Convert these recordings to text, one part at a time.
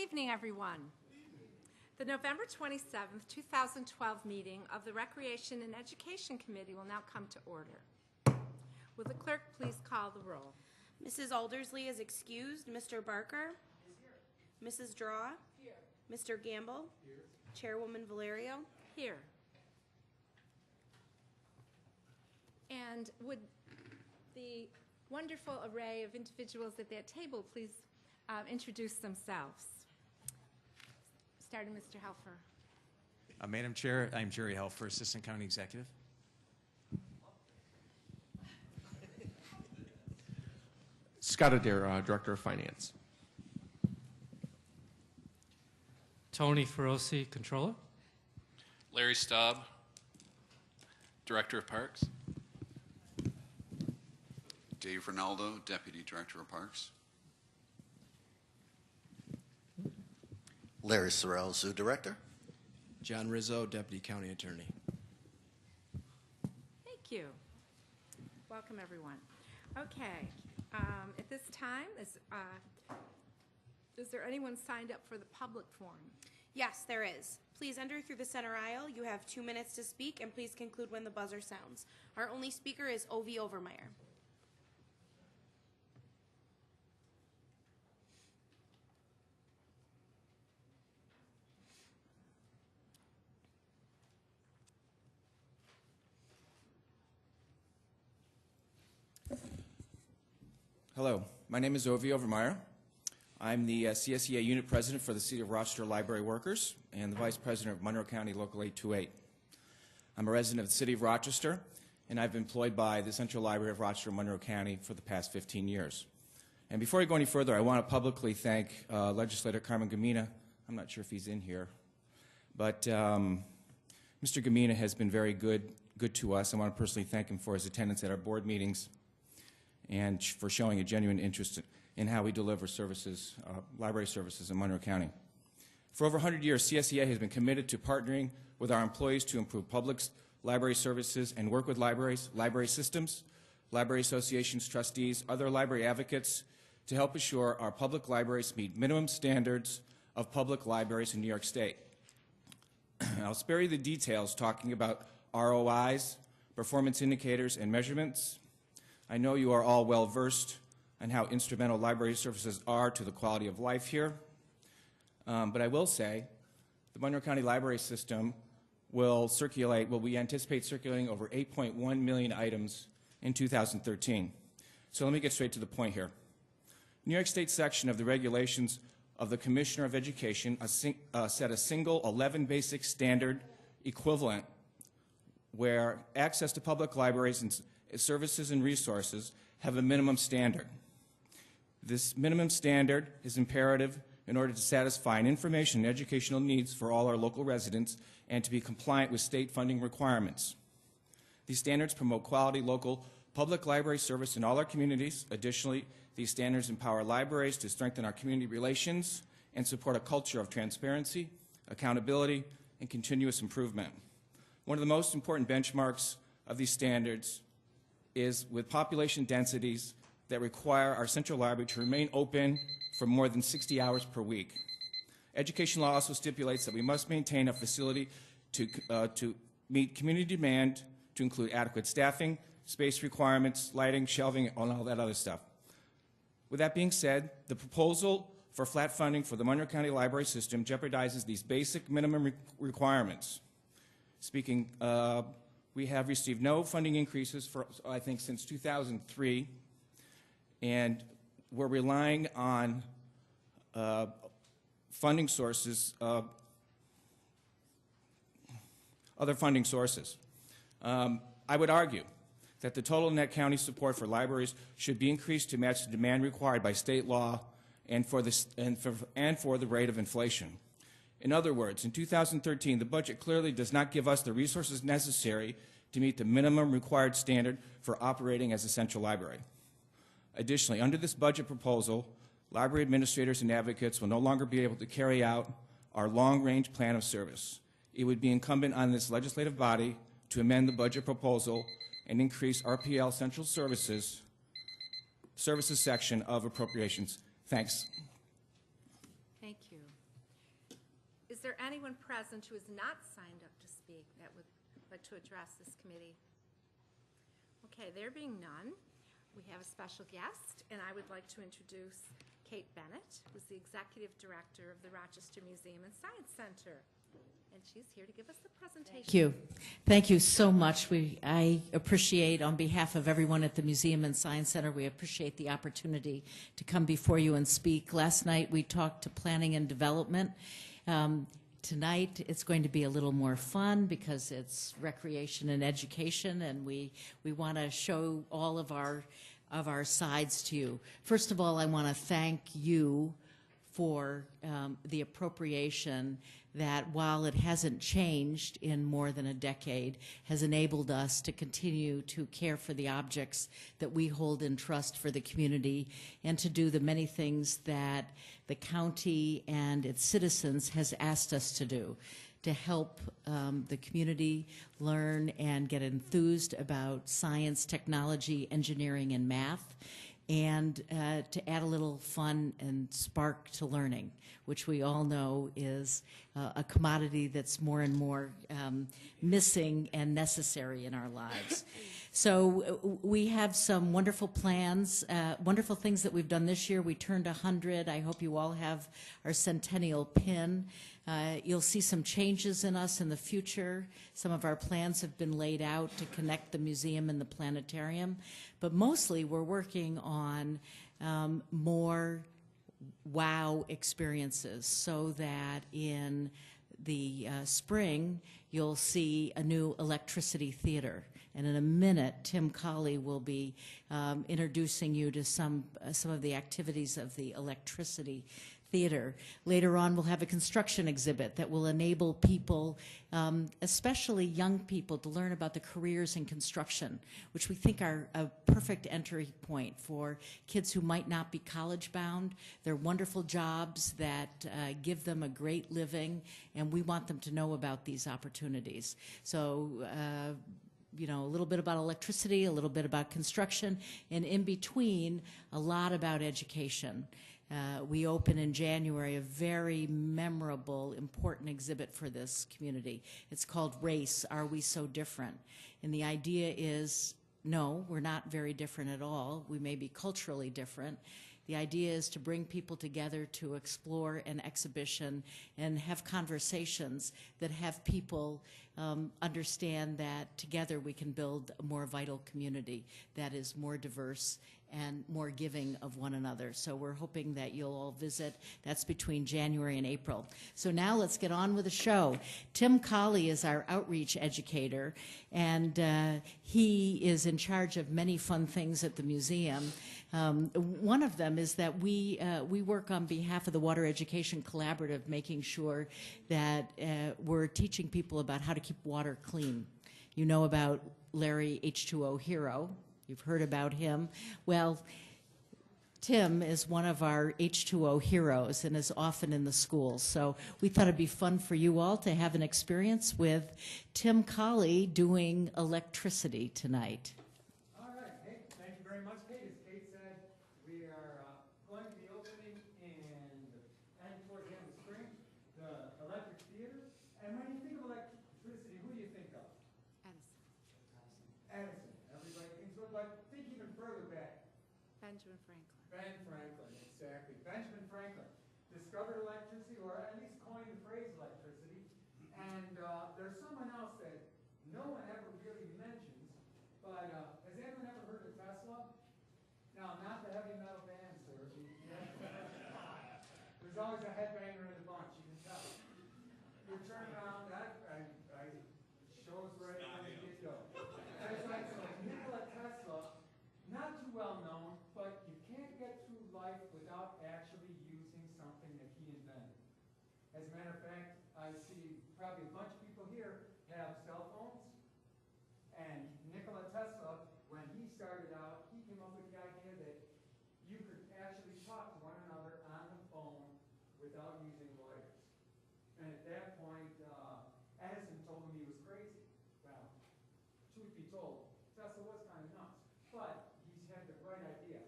evening, everyone. The November 27th, 2012 meeting of the Recreation and Education Committee will now come to order. Will the clerk please call the roll? Mrs. Aldersley is excused. Mr. Barker? Is here. Mrs. Draw? Here. Mr. Gamble? Here. Chairwoman Valerio? Here. And would the wonderful array of individuals at that table please introduce themselves? Starting Mr. Helfer. Madam Chair, I'm Jerry Helfer, Assistant County Executive. Scott Adair, Director of Finance. Tony Feroci, Controller. Larry Staub, Director of Parks. Dave Ronaldo, Deputy Director of Parks. Larry Sorrell, Zoo Director. John Rizzo, Deputy County Attorney. Thank you. Welcome, everyone. Okay, at this time, is there anyone signed up for the public forum? Yes, there is. Please enter through the center aisle. You have 2 minutes to speak, and please conclude when the buzzer sounds. Our only speaker is O.V. Overmeyer. Hello, my name is O.V. Overmeyer. I'm the CSEA Unit President for the City of Rochester Library Workers and the Vice President of Monroe County Local 828. I'm a resident of the City of Rochester, and I've been employed by the Central Library of Rochester and Monroe County for the past 15 years. And before I go any further, I want to publicly thank Legislator Carmen Gamina. I'm not sure if he's in here, but Mr. Gamina has been very good to us. I want to personally thank him for his attendance at our board meetings and for showing a genuine interest in how we deliver services, library services in Monroe County. For over 100 years, CSEA has been committed to partnering with our employees to improve public library services and work with libraries, library systems, library associations, trustees, other library advocates to help assure our public libraries meet minimum standards of public libraries in New York State. I'll spare you the details talking about ROIs, performance indicators, and measurements. I know you are all well versed on how instrumental library services are to the quality of life here. But I will say the Monroe County Library System will we anticipate circulating over 8.1 million items in 2013. So let me get straight to the point here. New York State section of the regulations of the Commissioner of Education set a single 11 basic standard equivalent where access to public libraries and services and resources have a minimum standard. This minimum standard is imperative in order to satisfy information and educational needs for all our local residents and to be compliant with state funding requirements. These standards promote quality local public library service in all our communities. Additionally, these standards empower libraries to strengthen our community relations and support a culture of transparency, accountability, and continuous improvement. One of the most important benchmarks of these standards is with population densities that require our central library to remain open for more than 60 hours per week. Education law also stipulates that we must maintain a facility to meet community demand, to include adequate staffing, space requirements, lighting, shelving, and all that other stuff. With that being said, the proposal for flat funding for the Monroe County Library System jeopardizes these basic minimum requirements. We have received no funding increases for, I think, since 2003, and we're relying on funding sources, other funding sources. I would argue that the total net county support for libraries should be increased to match the demand required by state law and for the rate of inflation. In other words, in 2013, the budget clearly does not give us the resources necessary to meet the minimum required standard for operating as a central library. Additionally, under this budget proposal, library administrators and advocates will no longer be able to carry out our long-range plan of service. It would be incumbent on this legislative body to amend the budget proposal and increase RPL Central Services section of appropriations. Thanks. Thank you. Is there anyone present who is not signed up to speak that would like to address this committee? Okay, there being none, we have a special guest, and I would like to introduce Kate Bennett, who's the Executive Director of the Rochester Museum and Science Center. And she's here to give us the presentation. Thank you. Thank you so much. I appreciate, on behalf of everyone at the Museum and Science Center, we appreciate the opportunity to come before you and speak. Last night we talked to planning and development. Tonight it's going to be a little more fun because it's recreation and education, and we want to show all of our sides to you. First of all, I want to thank you for the appropriation that, while it hasn't changed in more than a decade, has enabled us to continue to care for the objects that we hold in trust for the community and to do the many things that the county and its citizens has asked us to do to help the community learn and get enthused about science, technology, engineering, and math, and to add a little fun and spark to learning, which we all know is a commodity that's more and more missing and necessary in our lives. So we have some wonderful plans, wonderful things that we've done this year. We turned 100. I hope you all have our centennial pin. You'll see some changes in us in the future. Some of our plans have been laid out to connect the museum and the planetarium, but mostly we're working on more wow experiences so that in the spring you'll see a new electricity theater. And in a minute, Tim Colley will be introducing you to some of the activities of the electricity theater. Later on, we'll have a construction exhibit that will enable people, especially young people, to learn about the careers in construction, which we think are a perfect entry point for kids who might not be college-bound. They're wonderful jobs that give them a great living, and we want them to know about these opportunities. So, you know, a little bit about electricity, a little bit about construction, and in between, a lot about education. We open in January a very memorable, important exhibit for this community. It's called Race, Are We So Different? And the idea is, no, we're not very different at all. We may be culturally different. The idea is to bring people together to explore an exhibition and have conversations that have people understand that together we can build a more vital community that is more diverse and more giving of one another. So we're hoping that you'll all visit. That's between January and April. So now let's get on with the show. Tim Colley is our outreach educator, and he is in charge of many fun things at the museum. One of them is that we work on behalf of the Water Education Collaborative, making sure that we're teaching people about how to keep water clean. You know about Larry H2O Hero. You've heard about him. Well, Tim is one of our H2O heroes and is often in the schools. So we thought it'd be fun for you all to have an experience with Tim Colley doing electricity tonight. All right. Hey, thank you very much, Kate. As Kate said, we are going to be opening towards the end of spring, the electric theater. And when you think of electricity, who do you think of? Edison. Everybody thinks of it, but think even further back. Benjamin Franklin. Ben Franklin, exactly. Benjamin Franklin discovered electricity, or at least coined the phrase electricity. And there's someone else that no one ever really mentions, but has anyone ever heard of Tesla? No, not the heavy metal band, sir. There's always a headbanger in the bunch, you can tell. You turn around, I shows right from the get-go. There's like Nikola Tesla, not too well known, but you can't get through life without actually using something that he invented. As a matter of fact, I see probably a bunch of people here have cell phones, and Nikola Tesla, when he started out, he came up with the idea that you could actually talk to one another on the phone without using wires. And at that point, Edison told him he was crazy. Well, truth be told, Tesla was kind of nuts, but he had the right idea.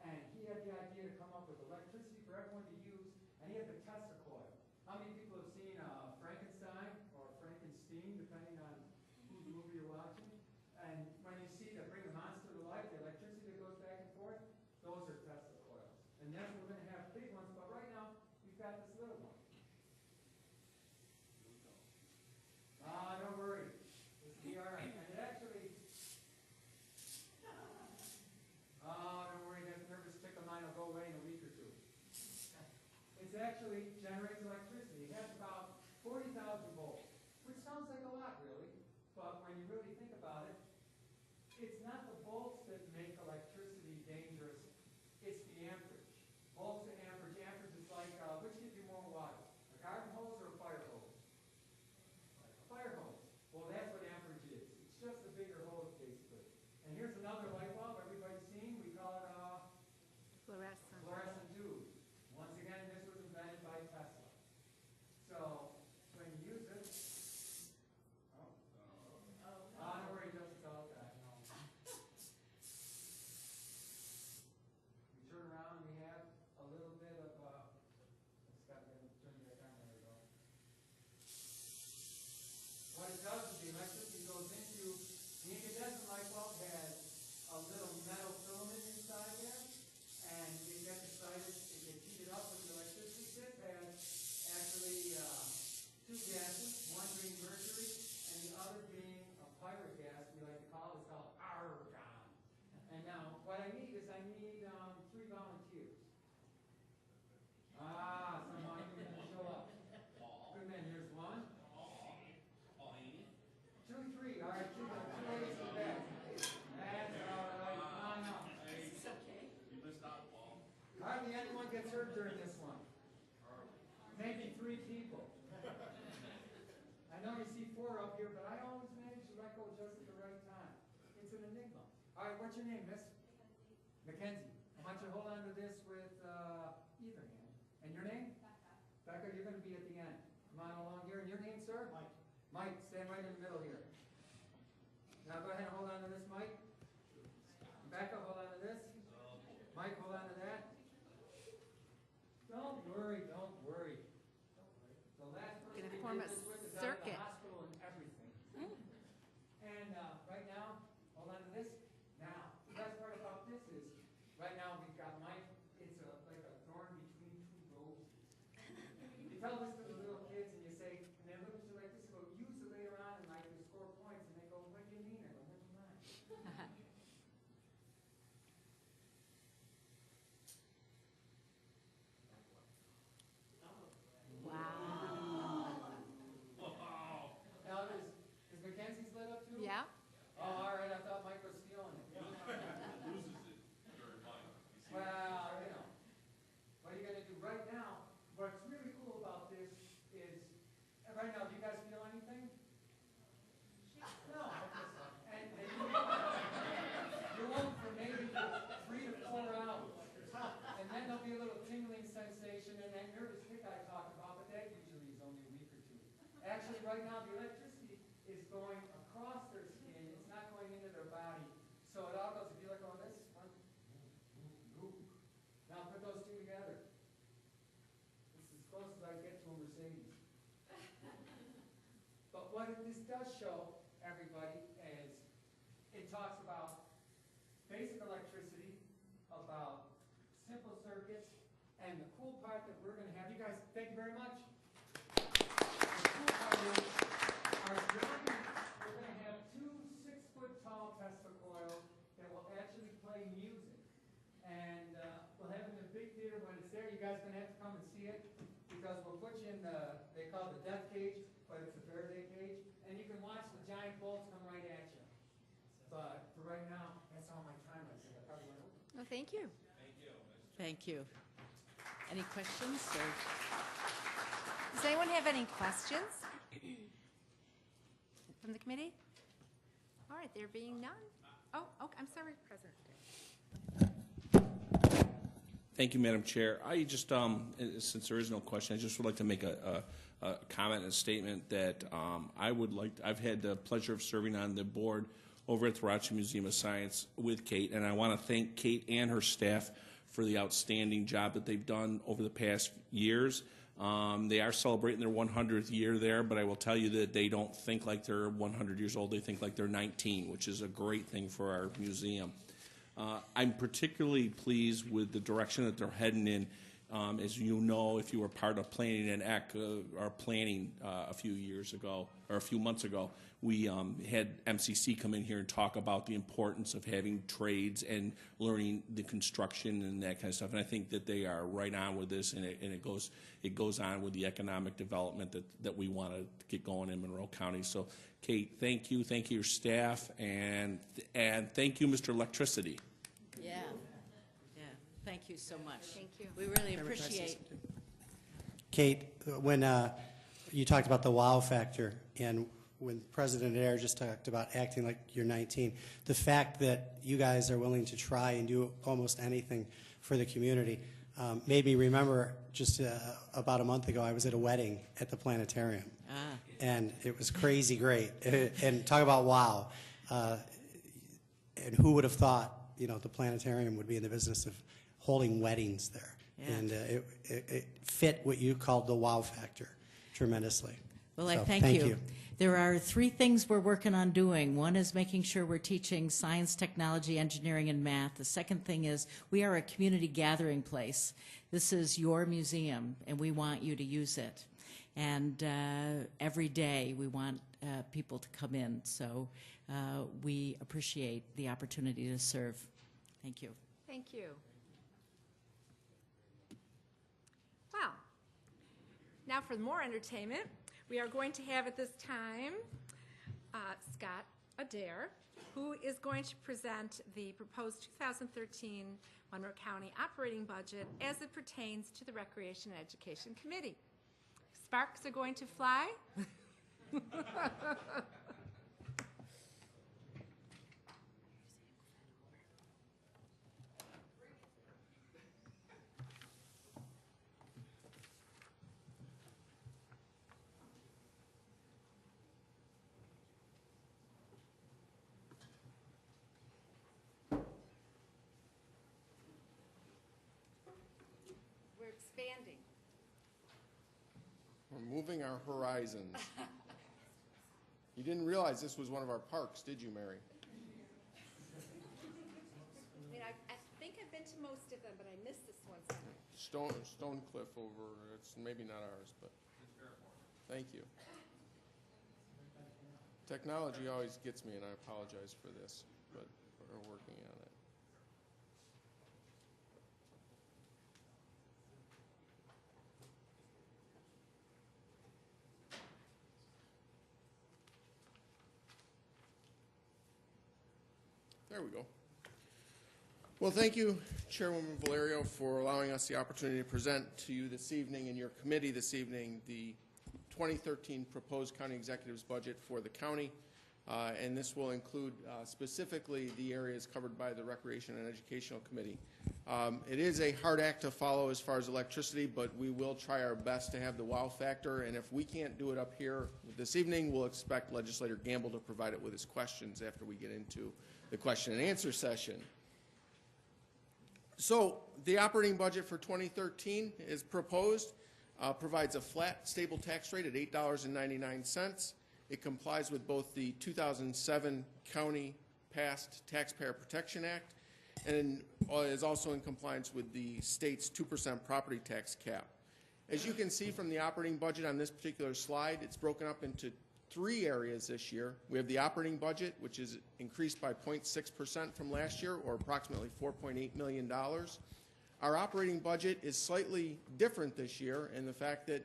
And he had the idea to come up with electricity for everyone to use, and he had the test actually generates electricity. It has about 40,000 volts, which sounds like a lot, really. But when you really think about it, it's not the volts that make electricity dangerous. It's the amperage. Volts to amperage. Amperage is like, which gives you more water? A garden hose or a fire hose? A fire hose. Well, that's what amperage is. It's just a bigger hose, basically. And here's another light bulb everybody's seen. We call it Fluorescent. fluorescent tube. Once again, this was invented by Tesla. So when you use it, don't worry, just all that. We turn around and we have a little bit of it's got to turn back on. There we go. What it does is the electricity goes into the incandescent light bulb has a little metal filament inside there, and it gets excited, it gets heated up with the electricity. This has actually two gases, one being mercury and the other being a pirate gas we like to call it. It's called argon. And now what I need is 3 volunteers. Someone is going to show up. Good man, here's one. 2, 3. All right, 2 ladies in the back. That's all right. Come on up. It's okay. Hardly anyone gets hurt during this one. Maybe 3 people. I know you see 4 up here, but I always manage to let go just at the right time. It's an enigma. All right, what's your name, miss? Mackenzie. I want you to hold on to this with either hand. And your name? Becca, you're going to be at the end. Come on along here. And your name, sir? Mike. Mike, stand right in the middle here. Now go ahead and hold on to this, Mike. Becca, hold on to this. Mike, hold on to that. Don't worry, don't worry. The last person Gonna we form did a this with is out of the circuit. hospital and everything. And right now, hold on to this. Now, the best part about this is, right now we've got Mike. It's like a thorn between 2 roses. You tell this to the little kids and you say, and they look at you like this, go, use it later on and like you score points, and they go, what do you mean? I go, never mind. Now, is Mackenzie's lit up too? Yeah. Oh, all right. I thought Mike was stealing it. Well, what are you going to do right now? What's really cool about this is, right now, do you guys feel anything? No. And you won't for maybe 3 to 4 hours. And then there'll be a little tingling sensation and that nervous tick I talked about, but that usually is only a week or 2. Actually, right now, the electricity is going across their skin. It's not going into their body. So it all goes, if you look on this one, now put those 2 together. This is as close as I get to a Mercedes. But what this does show everybody is it talks about basic electricity, about simple circuits, and the cool part that we're going to have, you guys, thank you very much. The cool part is we're going to have 2 6-foot-tall Tesla coils that will actually play music. And we'll have it in the big theater when it's there. You guys are going to have to come and see it because we'll put you in they call it the death cage, but it's a Faraday cage. And you can watch the giant bolts come right at you. But for right now, that's all my time. I think I probably went over. Well, thank you. Thank you. Any questions? Or? Does anyone have any questions from the committee? All right, there being none. Oh, I'm sorry, President. Thank you, Madam Chair. I just, since there is no question, I just would like to make a comment and a statement that I've had the pleasure of serving on the board over at the Rochester Museum of Science with Kate, and I want to thank Kate and her staff for the outstanding job that they've done over the past years. They are celebrating their 100th year there, but I will tell you that they don't think like they're 100 years old. They think like they're 19, which is a great thing for our museum. I'm particularly pleased with the direction that they're heading in As you know, if you were part of planning and or planning a few years ago or a few months ago, we had MCC come in here and talk about the importance of having trades and learning the construction and that kind of stuff. And I think that they are right on with this, and it goes on with the economic development that we want to get going in Monroe County. So, Kate, thank you your staff, and thank you, Mr. Electricity. Yeah. Yeah. Thank you so much. Thank you. We really appreciate. Kate, when you talked about the wow factor, and when President Adair just talked about acting like you're 19, the fact that you guys are willing to try and do almost anything for the community made me remember just about a month ago I was at a wedding at the planetarium. And it was crazy great. And talk about wow. And who would have thought, you know, the planetarium would be in the business of holding weddings there. Yeah. And it fit what you called the wow factor tremendously. Well, so, I thank you. There are 3 things we're working on doing. One is making sure we're teaching science, technology, engineering, and math. The second thing is we are a community gathering place. This is your museum, and we want you to use it. And every day we want people to come in. So we appreciate the opportunity to serve. Thank you. Thank you. Well, now for more entertainment, we are going to have at this time Scott Adair, who is going to present the proposed 2013 Monroe County operating budget as it pertains to the Recreation and Education Committee. Sparks are going to fly. We're expanding. We're moving our horizons. You didn't realize this was one of our parks, did you, Mary? I mean, I think I've been to most of them, but I missed this one. Stone Cliff over, it's maybe not ours, but thank you. Technology always gets me, and I apologize for this, but we're working on it. There we go. Well, thank you, Chairwoman Valerio, for allowing us the opportunity to present to you this evening and your committee this evening the 2013 proposed county executive's budget for the county. And this will include specifically the areas covered by the Recreation and Educational Committee. It is a hard act to follow as far as electricity, but we will try our best to have the wow factor. And if we can't do it up here this evening, we'll expect Legislator Gamble to provide it with his questions after we get into the question and answer session. So the operating budget for 2013 is proposed, provides a flat, stable tax rate at $8.99. It complies with both the 2007 county passed Taxpayer Protection Act and is also in compliance with the state's 2% property tax cap. As you can see from the operating budget on this particular slide, it's broken up into 3 areas this year. We have the operating budget, which is increased by 0.6% from last year, or approximately $4.8 million. Our operating budget is slightly different this year in the fact that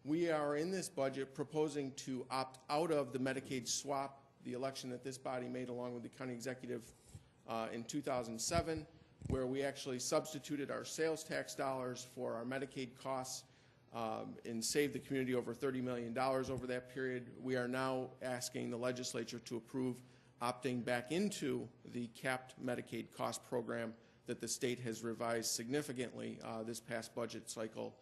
we are in this budget proposing to opt out of the Medicaid swap, the election that this body made along with the county executive in 2007, where we actually substituted our sales tax dollars for our Medicaid costs and saved the community over $30 million over that period. We are now asking the legislature to approve opting back into the capped Medicaid cost program that the state has revised significantly this past budget cycle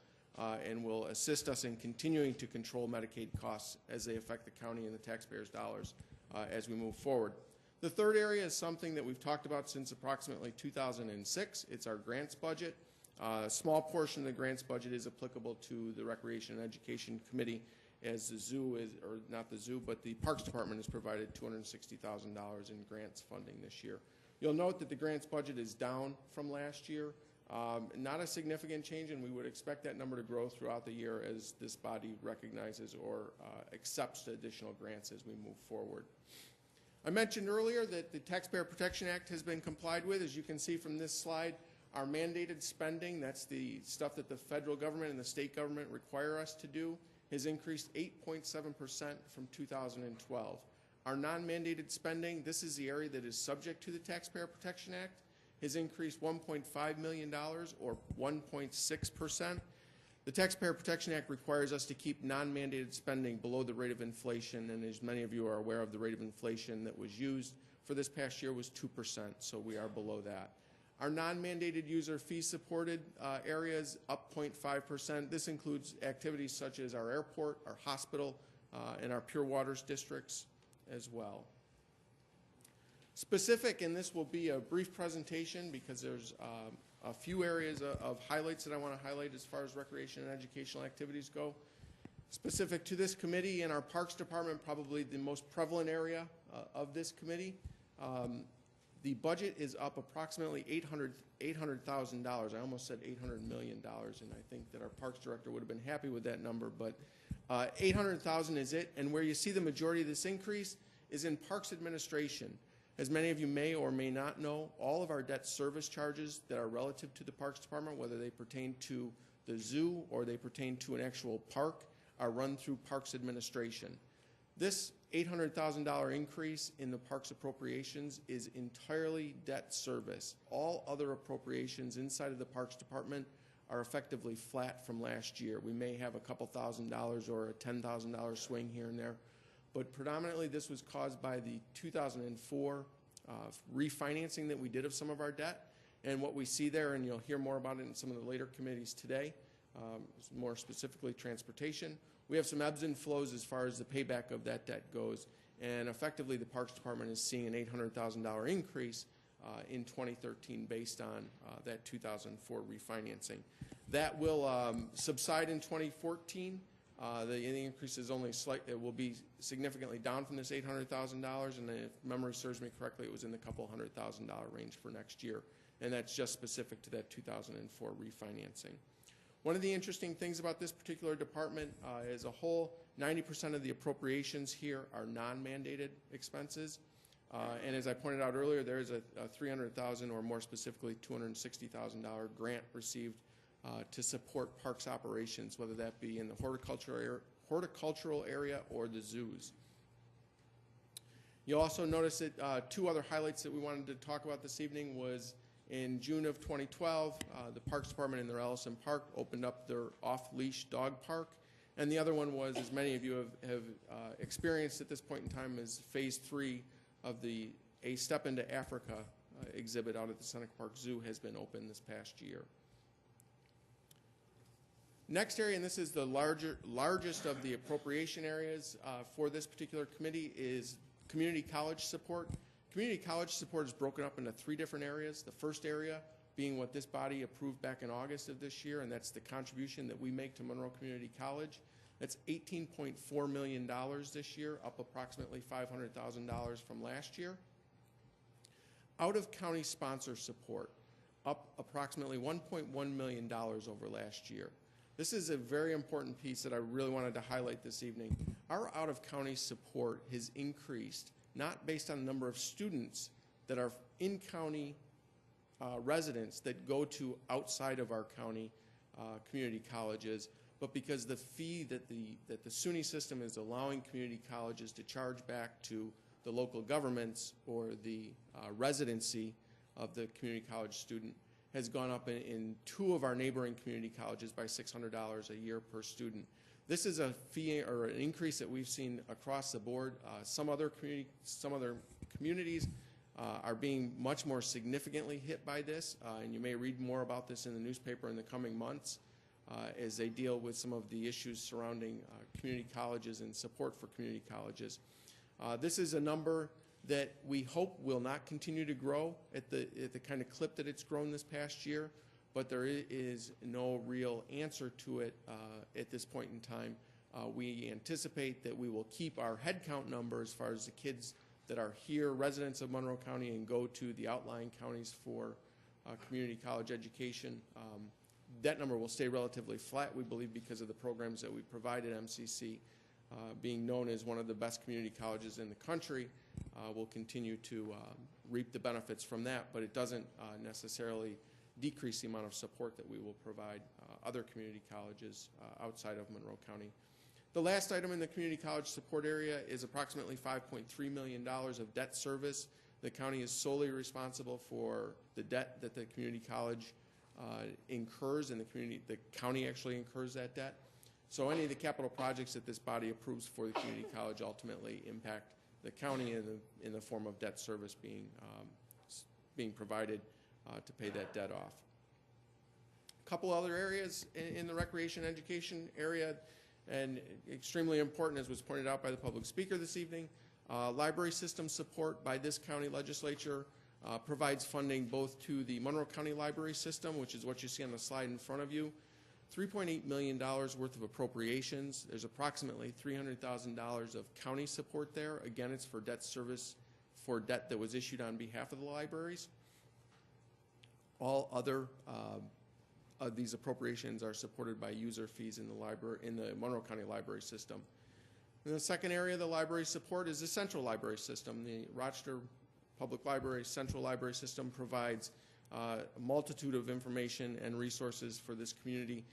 and will assist us in continuing to control Medicaid costs as they affect the county and the taxpayers' dollars as we move forward. The third area is something that we've talked about since approximately 2006. It's our grants budget. A small portion of the grants budget is applicable to the Recreation and Education Committee, as the zoo is, or not the zoo, but the Parks Department has provided $260,000 in grants funding this year. You'll note that the grants budget is down from last year. Not a significant change, and we would expect that number to grow throughout the year as this body recognizes or accepts additional grants as we move forward. I mentioned earlier that the Taxpayer Protection Act has been complied with. As you can see from this slide, our mandated spending, that's the stuff that the federal government and the state government require us to do, has increased 8.7% from 2012. Our non-mandated spending, this is the area that is subject to the Taxpayer Protection Act, has increased $1.5 million or 1.6%. The Taxpayer Protection Act requires us to keep non-mandated spending below the rate of inflation, and as many of you are aware of, the rate of inflation that was used for this past year was 2%, so we are below that. Our non-mandated user fee-supported areas up 0.5%. This includes activities such as our airport, our hospital, and our pure waters districts as well. Specific, and this will be a brief presentation because there's a few areas of highlights that I want to highlight as far as recreation and educational activities go. Specific to this committee and our Parks Department, probably the most prevalent area of this committee, the budget is up approximately $800,000. I almost said $800 million, and I think that our Parks Director would have been happy with that number, but $800,000 is it, and where you see the majority of this increase is in Parks Administration. As many of you may or may not know, all of our debt service charges that are relative to the Parks Department, whether they pertain to the zoo or they pertain to an actual park, are run through Parks Administration. This $800,000 increase in the parks appropriations is entirely debt service. All other appropriations inside of the Parks Department are effectively flat from last year. We may have a couple $1,000s or a $10,000 swing here and there, but predominantly this was caused by the 2004 refinancing that we did of some of our debt. And what we see there, and you'll hear more about it in some of the later committees today, more specifically transportation, we have some ebbs and flows as far as the payback of that debt goes. And effectively the Parks Department is seeing an $800,000 increase in 2013 based on that 2004 refinancing. That will subside in 2014. The increase is only slight. It will be significantly down from this $800,000, and if memory serves me correctly, it was in the couple $100,000 range for next year, and that's just specific to that 2004 refinancing. One of the interesting things about this particular department, as a whole, 90% of the appropriations here are non-mandated expenses, and as I pointed out earlier, there is a $300,000 or more specifically $260,000 grant received to support parks operations, whether that be in the horticultural area or the zoos. You'll also notice that two other highlights that we wanted to talk about this evening was in June of 2012, the Parks Department in their Ellison Park opened up their off-leash dog park. And the other one was, as many of you have experienced at this point in time, is Phase 3 of the A Step into Africa exhibit out at the Seneca Park Zoo has been open this past year. Next area, and this is the largest of the appropriation areas for this particular committee, is community college support. Community college support is broken up into three different areas. The first area being what this body approved back in August of this year, and that's the contribution that we make to Monroe Community College. That's $18.4 million this year, up approximately $500,000 from last year. Out-of-county sponsor support, up approximately $1.1 million over last year. This is a very important piece that I really wanted to highlight this evening. Our out-of-county support has increased, not based on the number of students that are in-county residents that go to outside of our county community colleges, but because the fee that the SUNY system is allowing community colleges to charge back to the local governments or the residency of the community college student has gone up in two of our neighboring community colleges by $600 a year per student. This is a fee or an increase that we've seen across the board. Some other communities are being much more significantly hit by this, and you may read more about this in the newspaper in the coming months as they deal with some of the issues surrounding community colleges and support for community colleges. This is a number that we hope will not continue to grow at the kind of clip that it's grown this past year, but there is no real answer to it at this point in time. We anticipate that we will keep our headcount number as far as the kids that are here, residents of Monroe County, and go to the outlying counties for community college education. That number will stay relatively flat, we believe, because of the programs that we provide at MCC. Being known as one of the best community colleges in the country, we'll continue to reap the benefits from that, but it doesn't necessarily decrease the amount of support that we will provide other community colleges outside of Monroe County. The last item in the community college support area is approximately $5.3 million of debt service. The county is solely responsible for the debt that the community college incurs, and the county actually incurs that debt. So any of the capital projects that this body approves for the community college ultimately impact the county in the form of debt service being provided to pay that debt off. A couple other areas in the recreation education area, and extremely important, as was pointed out by the public speaker this evening, library system support by this county legislature provides funding both to the Monroe County Library System, which is what you see on the slide in front of you, $3.8 million worth of appropriations. There's approximately $300,000 of county support there. Again, it's for debt service for debt that was issued on behalf of the libraries. All other of these appropriations are supported by user fees in the Monroe County Library System. And the second area of the library support is the central library system. The Rochester Public Library Central Library System provides a multitude of information and resources for this community.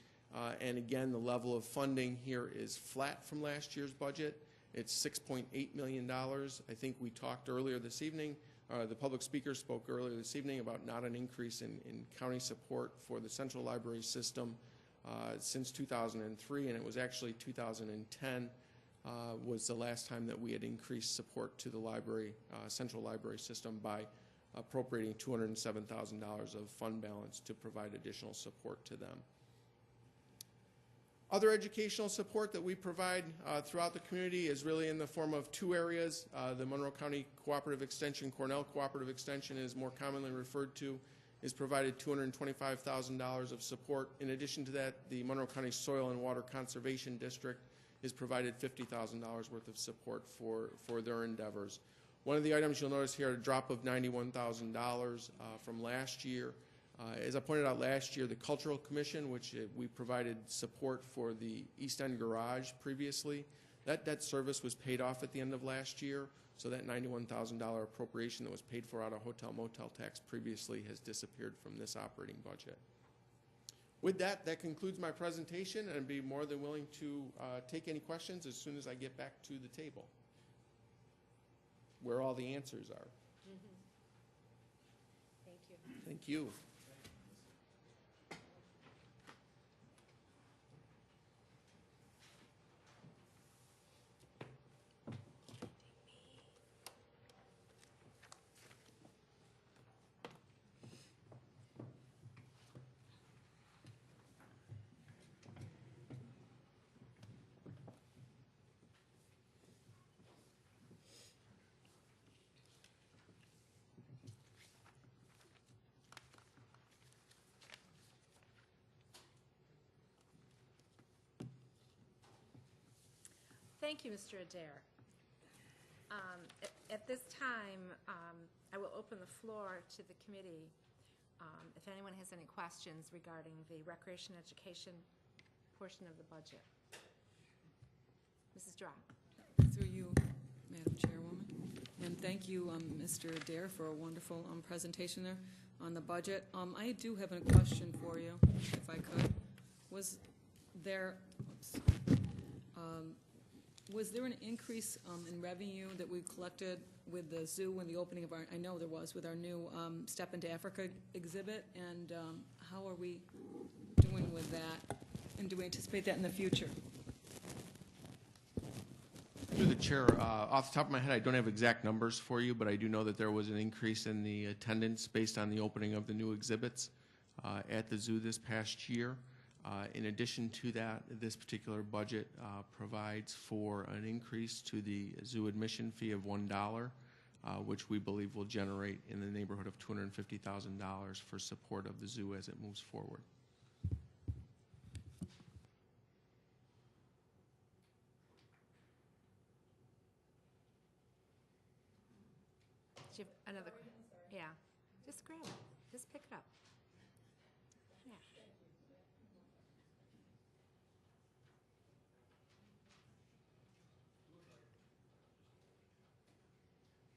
And again, the level of funding here is flat from last year's budget. It's $6.8 million. I think we talked earlier this evening, the public speaker spoke earlier this evening about not an increase in county support for the central library system since 2003, and it was actually 2010 was the last time that we had increased support to the library, central library system by appropriating $207,000 of fund balance to provide additional support to them. Other educational support that we provide throughout the community is really in the form of two areas. The Monroe County Cooperative Extension, Cornell Cooperative Extension is more commonly referred to, is provided $225,000 of support. In addition to that, the Monroe County Soil and Water Conservation District is provided $50,000 worth of support for their endeavors. One of the items you'll notice here, a drop of $91,000 from last year. As I pointed out last year, the Cultural Commission, which we provided support for the East End Garage previously, that debt service was paid off at the end of last year, so that $91,000 appropriation that was paid for out of hotel motel tax previously has disappeared from this operating budget. With that, that concludes my presentation, and I'd be more than willing to take any questions as soon as I get back to the table, where all the answers are. Thank you. Thank you. Thank you, Mr. Adair. At this time, I will open the floor to the committee if anyone has any questions regarding the recreation education portion of the budget. Mrs. Drop. Through you, Madam Chairwoman. And thank you, Mr. Adair, for a wonderful presentation there on the budget. I do have a question for you, if I could. Was there an increase in revenue that we collected with the zoo and the opening of our, I know there was, with our new Step into Africa exhibit, and how are we doing with that, and do we anticipate that in the future? Through the chair, off the top of my head, I don't have exact numbers for you, but I do know that there was an increase in the attendance based on the opening of the new exhibits at the zoo this past year. In addition to that, this particular budget provides for an increase to the zoo admission fee of $1, which we believe will generate in the neighborhood of $250,000 for support of the zoo as it moves forward. Do you have another? Yeah, just grab it. Just pick it up. Yeah.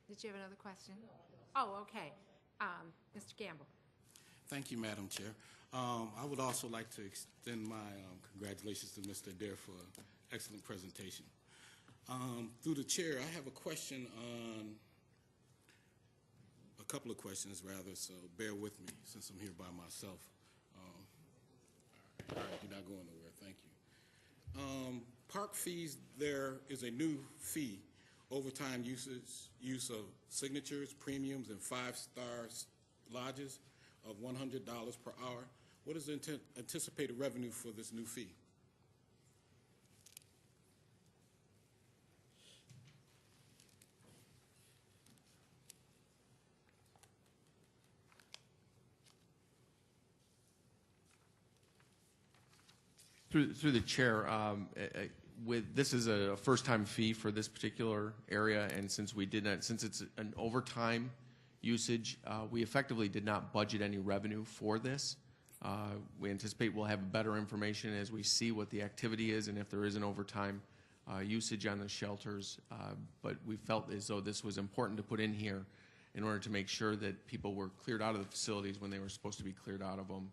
Did you have another question? Oh, okay. Mr. Gamble. Thank you, Madam Chair. I would also like to extend my congratulations to Mr. Adair for an excellent presentation. Through the chair, I have a question on, a couple of questions rather, so bear with me since I'm here by myself. All right, you're not going nowhere, thank you. Park fees, there is a new fee, overtime use of signatures, premiums, and five-star lodges of $100 per hour. What is the anticipated revenue for this new fee? Through the chair, this is a first-time fee for this particular area, and since it's an overtime usage, we effectively did not budget any revenue for this. We anticipate we'll have better information as we see what the activity is and if there is an overtime usage on the shelters. But we felt as though this was important to put in here in order to make sure that people were cleared out of the facilities when they were supposed to be cleared out of them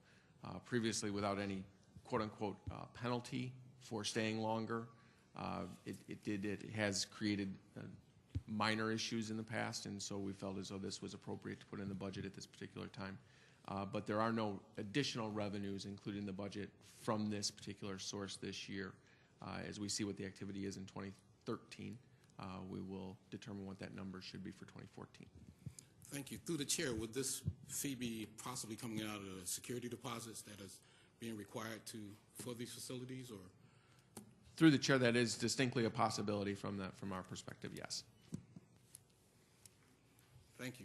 previously without any quote-unquote penalty for staying longer. It has created minor issues in the past, and so we felt as though this was appropriate to put in the budget at this particular time. But there are no additional revenues included in the budget from this particular source this year. As we see what the activity is in 2013, we will determine what that number should be for 2014. Thank you. Through the chair, would this fee be possibly coming out of the security deposits that is being required for these facilities, or? Through the chair, that is distinctly a possibility from our perspective, yes. Thank you.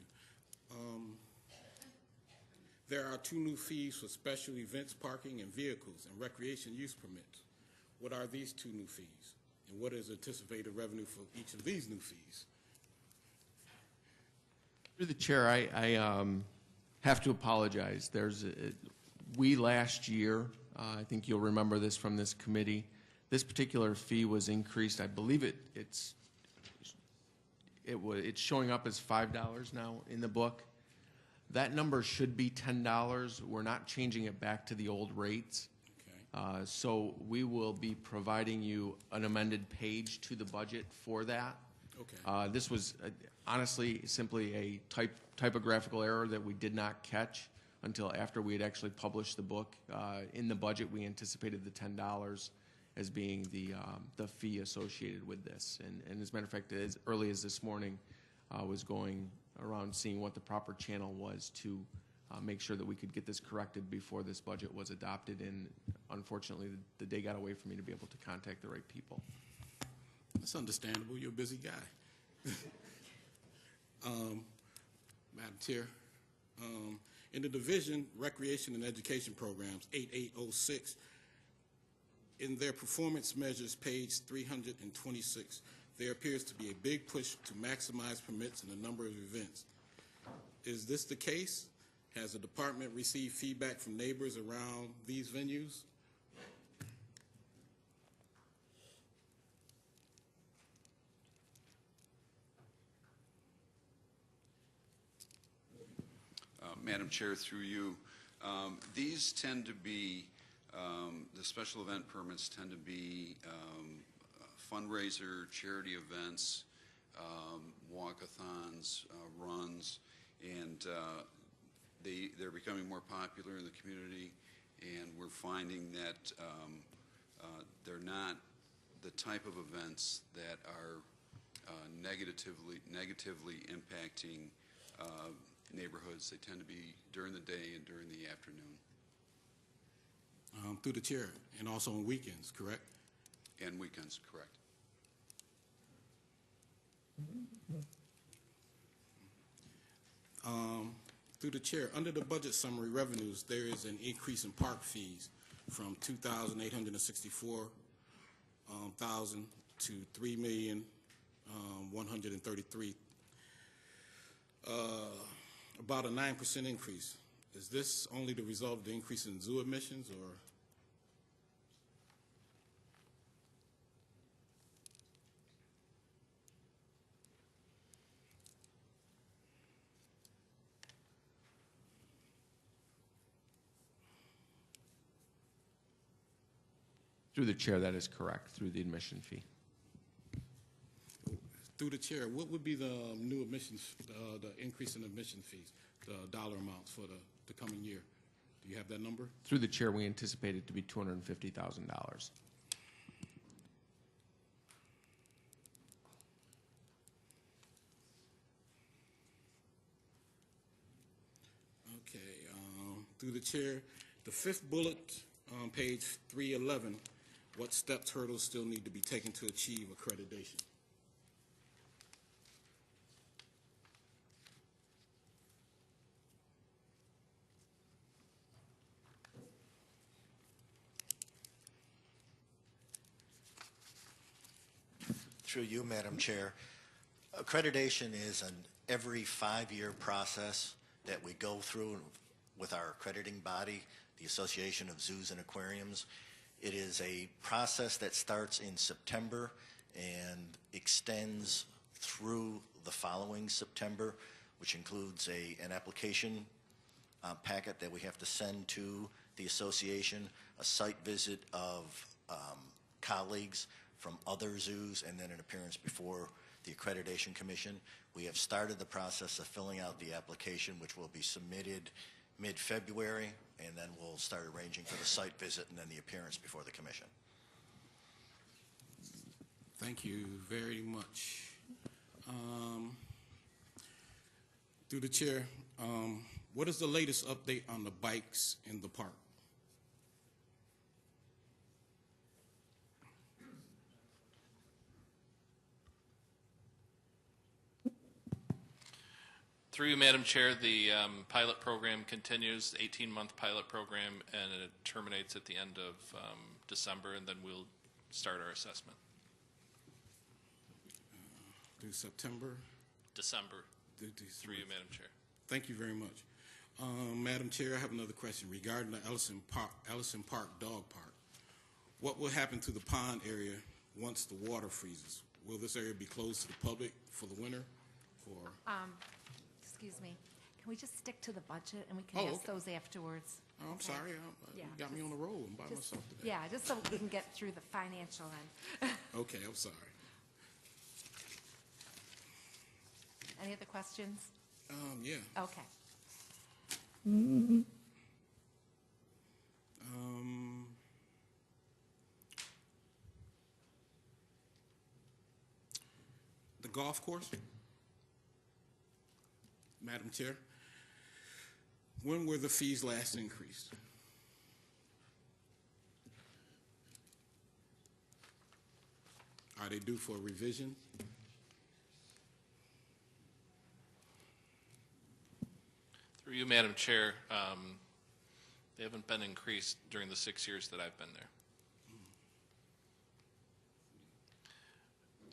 There are two new fees for special events parking and vehicles and recreation use permits. What are these two new fees? And what is anticipated revenue for each of these new fees? Through the chair, I have to apologize. We last year, I think you'll remember this from this committee, this particular fee was increased. I believe it's showing up as $5 now in the book. That number should be $10. We're not changing it back to the old rates. Okay. So we will be providing you an amended page to the budget for that. Okay. This was honestly simply a typographical error that we did not catch until after we had actually published the book. In the budget, we anticipated the $10 as being the fee associated with this. And as a matter of fact, as early as this morning, I was going around seeing what the proper channel was to make sure that we could get this corrected before this budget was adopted. And unfortunately, the day got away from me to be able to contact the right people. That's understandable. You're a busy guy. Madam Chair, in the division Recreation and Education Programs 8806, in their performance measures, page 326, there appears to be a big push to maximize permits and the number of events. Is this the case? Has the department received feedback from neighbors around these venues? Madam Chair, through you, these tend to be, the special event permits tend to be fundraiser, charity events, walkathons, runs, and they're becoming more popular in the community, and we're finding that they're not the type of events that are negatively impacting neighborhoods. They tend to be during the day and during the afternoon. Through the chair, and also on weekends, correct? And weekends, correct. Through the chair, under the budget summary revenues, there is an increase in park fees from $2,864,000 to $3,133,000. About a 9% increase. Is this only the result of the increase in zoo admissions, or? Through the chair, that is correct, through the admission fee. Through the chair, what would be the new admissions, the increase in admission fees, the dollar amounts for the coming year? Do you have that number? Through the chair, we anticipate it to be $250,000. Okay, through the chair, the fifth bullet on page 311, what steps, hurdles still need to be taken to achieve accreditation? Through you, Madam Chair, accreditation is an every 5-year process that we go through with our accrediting body, the Association of Zoos and Aquariums. It is a process that starts in September and extends through the following September, which includes an application packet that we have to send to the association, a site visit of colleagues from other zoos, and then an appearance before the Accreditation Commission. We have started the process of filling out the application, which will be submitted mid-February, and then we'll start arranging for the site visit and then the appearance before the commission. Thank you very much. Through the chair, what is the latest update on the bikes in the park? Through you, Madam Chair, the pilot program continues, 18-month pilot program, and it terminates at the end of December, and then we'll start our assessment. Through September? December. Through you, Madam Chair. Thank you very much. Madam Chair, I have another question regarding the Ellison Park Dog Park. What will happen to the pond area once the water freezes? Will this area be closed to the public for the winter, or? Excuse me. Can we just stick to the budget and we can ask those afterwards? Oh, I'm sorry. You got me on the roll and by myself today. Yeah, just so we can get through the financial end. Okay, I'm sorry. Any other questions? Yeah. Okay. The golf course? Madam Chair, when were the fees last increased? Are they due for a revision? Through you, Madam Chair, they haven't been increased during the 6 years that I've been there.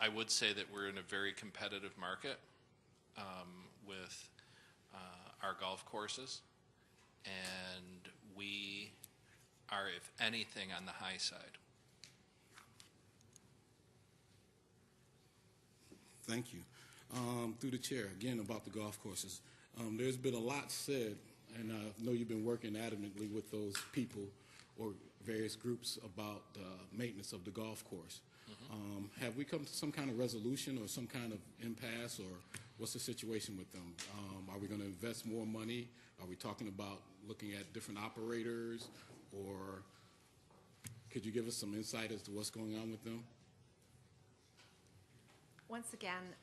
I would say that we're in a very competitive market with our golf courses, and we are, if anything, on the high side. Thank you. Through the chair, again, about the golf courses. There's been a lot said, and I know you've been working adamantly with those people or various groups about the maintenance of the golf course. Have we come to some kind of resolution or some kind of impasse, or what's the situation with them? Are we going to invest more money? Are we talking about looking at different operators, or could you give us some insight as to what's going on with them? Once again,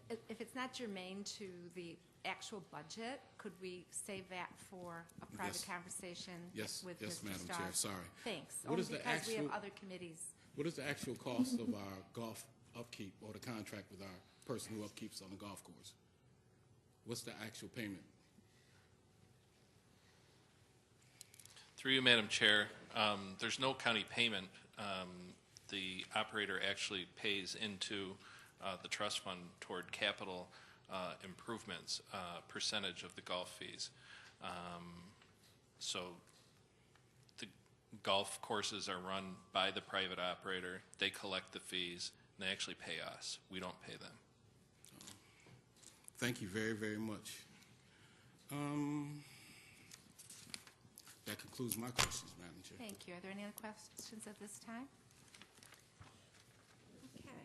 if it's not germane to the actual budget, could we save that for a private conversation with Mr. Madam Starr? Chair, sorry. Thanks. What Only is the because we have actual- other committees. What is the actual cost of our golf upkeep or the contract with our person who upkeeps on the golf course? What's the actual payment? Through you, Madam Chair, there's no county payment. The operator actually pays into the trust fund toward capital improvements, percentage of the golf fees. So the golf courses are run by the private operator. They collect the fees, and they actually pay us. We don't pay them. Thank you very, very much. That concludes my questions, Madam Chair. Thank you. Are there any other questions at this time? Okay.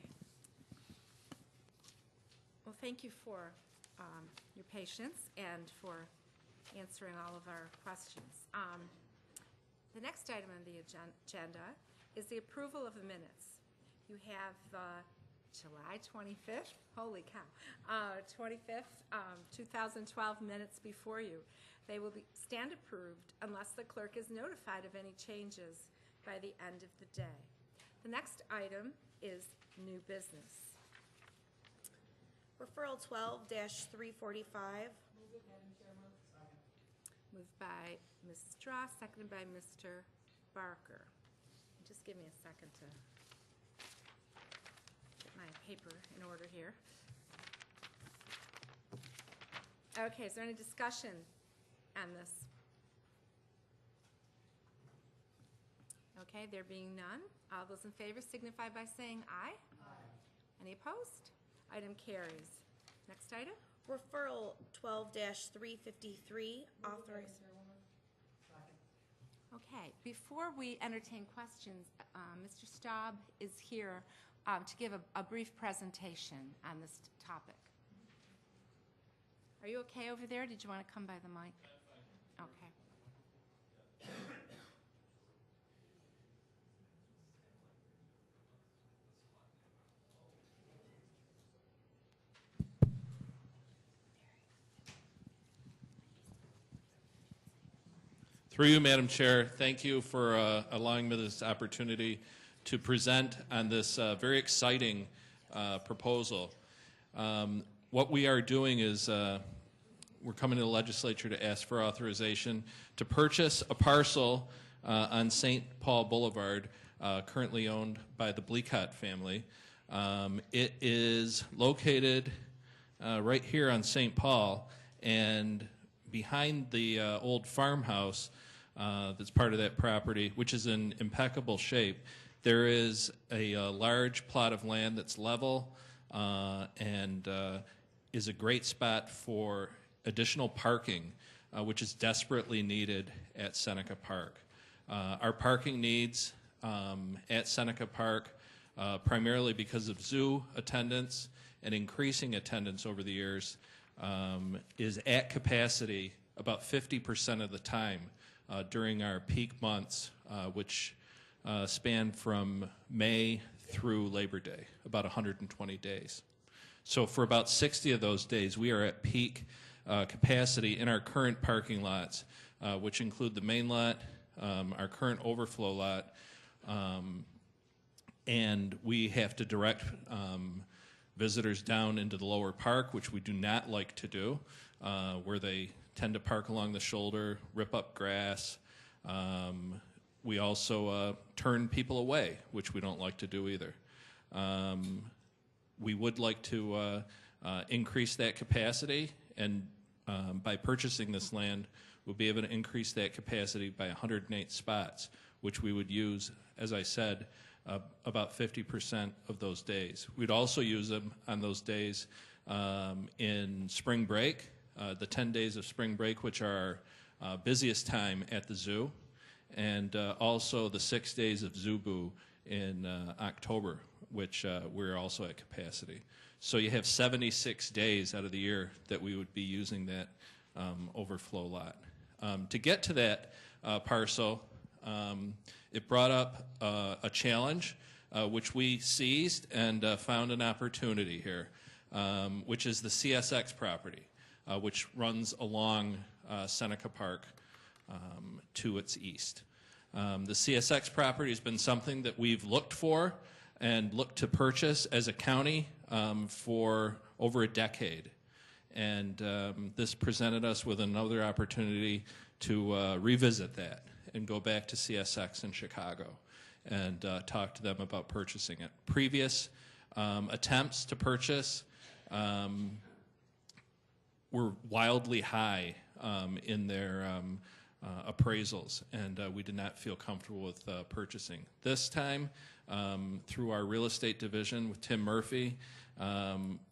Well, thank you for your patience and for answering all of our questions. The next item on the agenda is the approval of the minutes. You have July 25th, holy cow, 25th, 2012 minutes before you. They will stand approved unless the clerk is notified of any changes by the end of the day. The next item is new business. Referral 12-345. Moved by Mrs. Strauss, seconded by Mr. Barker. Just give me a second to get my paper in order here. Okay, is there any discussion on this? Okay, there being none, all those in favor signify by saying aye. Aye. Any opposed? Item carries. Next item? Referral 12-353, authorized. Okay, before we entertain questions, Mr. Staub is here to give a brief presentation on this topic. Are you okay over there? Did you want to come by the mic? Okay. Through you, Madam Chair, thank you for allowing me this opportunity to present on this very exciting proposal. What we are doing is we're coming to the legislature to ask for authorization to purchase a parcel on St. Paul Boulevard, currently owned by the Bleacott family. It is located right here on St. Paul, and behind the old farmhouse that's part of that property, which is in impeccable shape, there is a large plot of land that's level and is a great spot for additional parking, which is desperately needed at Seneca Park. Our parking needs at Seneca Park, primarily because of zoo attendance and increasing attendance over the years, is at capacity about 50% of the time during our peak months, which span from May through Labor Day, about 120 days. So for about 60 of those days, we are at peak capacity in our current parking lots, which include the main lot, our current overflow lot, and we have to direct visitors down into the lower park, which we do not like to do, where they tend to park along the shoulder, rip up grass. We also turn people away, which we don't like to do either. We would like to increase that capacity, and by purchasing this land, we'll be able to increase that capacity by 108 spots, which we would use, as I said, about 50% of those days. We'd also use them on those days in spring break, the 10 days of spring break, which are our busiest time at the zoo, and also the 6 days of Zoo Boo in October, which we're also at capacity. So you have 76 days out of the year that we would be using that overflow lot. To get to that parcel, it brought up a challenge, which we seized and found an opportunity here, which is the CSX property, which runs along Seneca Park to its east. The CSX property has been something that we've looked for and looked to purchase as a county for over a decade. And this presented us with another opportunity to revisit that and go back to CSX in Chicago and talk to them about purchasing it. Previous attempts to purchase were wildly high in their appraisals, and we did not feel comfortable with purchasing. This time, through our real estate division with Tim Murphy,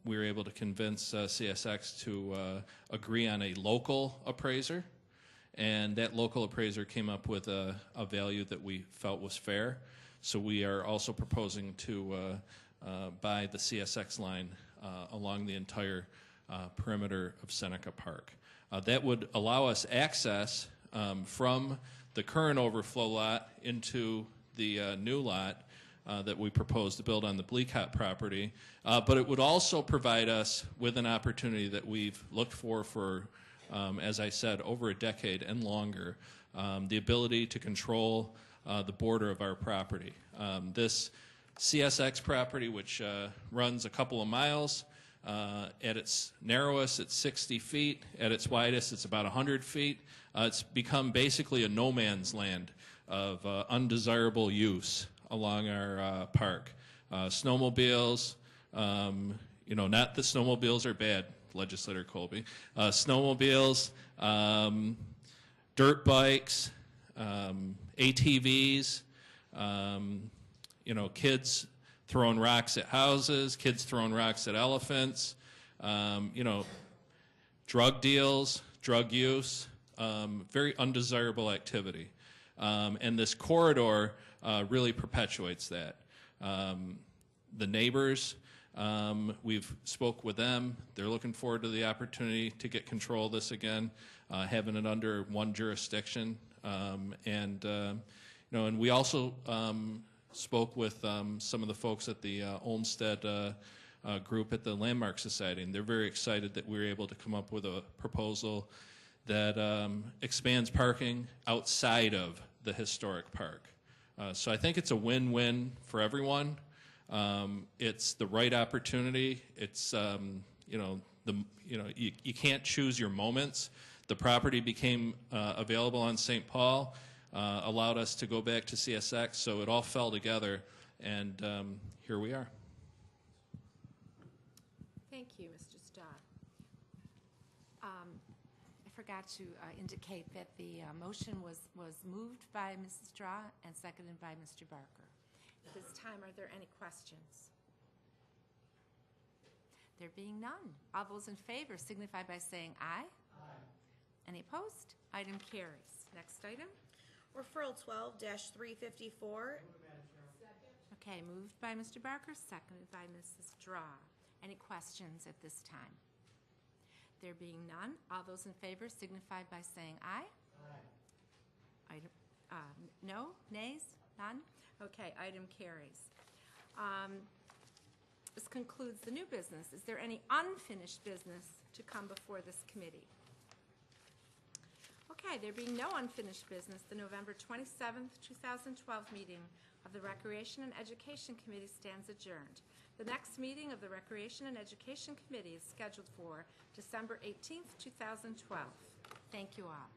we were able to convince CSX to agree on a local appraiser, and that local appraiser came up with a value that we felt was fair. So we are also proposing to buy the CSX line along the entire perimeter of Seneca Park. That would allow us access from the current overflow lot into the new lot that we propose to build on the Bleakot property, but it would also provide us with an opportunity that we've looked for as I said, over a decade and longer, the ability to control the border of our property. This CSX property, which runs a couple of miles, at its narrowest, it's 60 feet. At its widest, it's about 100 feet. It's become basically a no man's land of undesirable use along our park. Snowmobiles, not that snowmobiles are bad, Legislator Colby. Snowmobiles, dirt bikes, ATVs, kids throwing rocks at houses, kids throwing rocks at elephants, drug deals, drug use, very undesirable activity. And this corridor really perpetuates that. The neighbors, we've spoke with them. They're looking forward to the opportunity to get control of this again, having it under one jurisdiction. And we also spoke with some of the folks at the Olmsted group at the Landmark Society, and they're very excited that we were able to come up with a proposal that expands parking outside of the historic park. So I think it's a win-win for everyone. It's the right opportunity. It's you can't choose your moments. The property became available on St. Paul, allowed us to go back to CSX, so it all fell together, and here we are. Thank you, Mr. Stott. I forgot to indicate that the motion was moved by Mrs. Straw and seconded by Mr. Barker. At this time, are there any questions? There being none, all those in favor signify by saying aye. Aye. Any opposed? Item carries. Next item. Referral 12-354. Okay, moved by Mr. Barker, seconded by Mrs. Straw. Any questions at this time? There being none, all those in favor signify by saying aye. Aye. No? Nays? None? Okay, item carries. This concludes the new business. Is there any unfinished business to come before this committee? Okay, there being no unfinished business, the November 27th, 2012 meeting of the Recreation and Education Committee stands adjourned. The next meeting of the Recreation and Education Committee is scheduled for December 18th, 2012. Thank you all.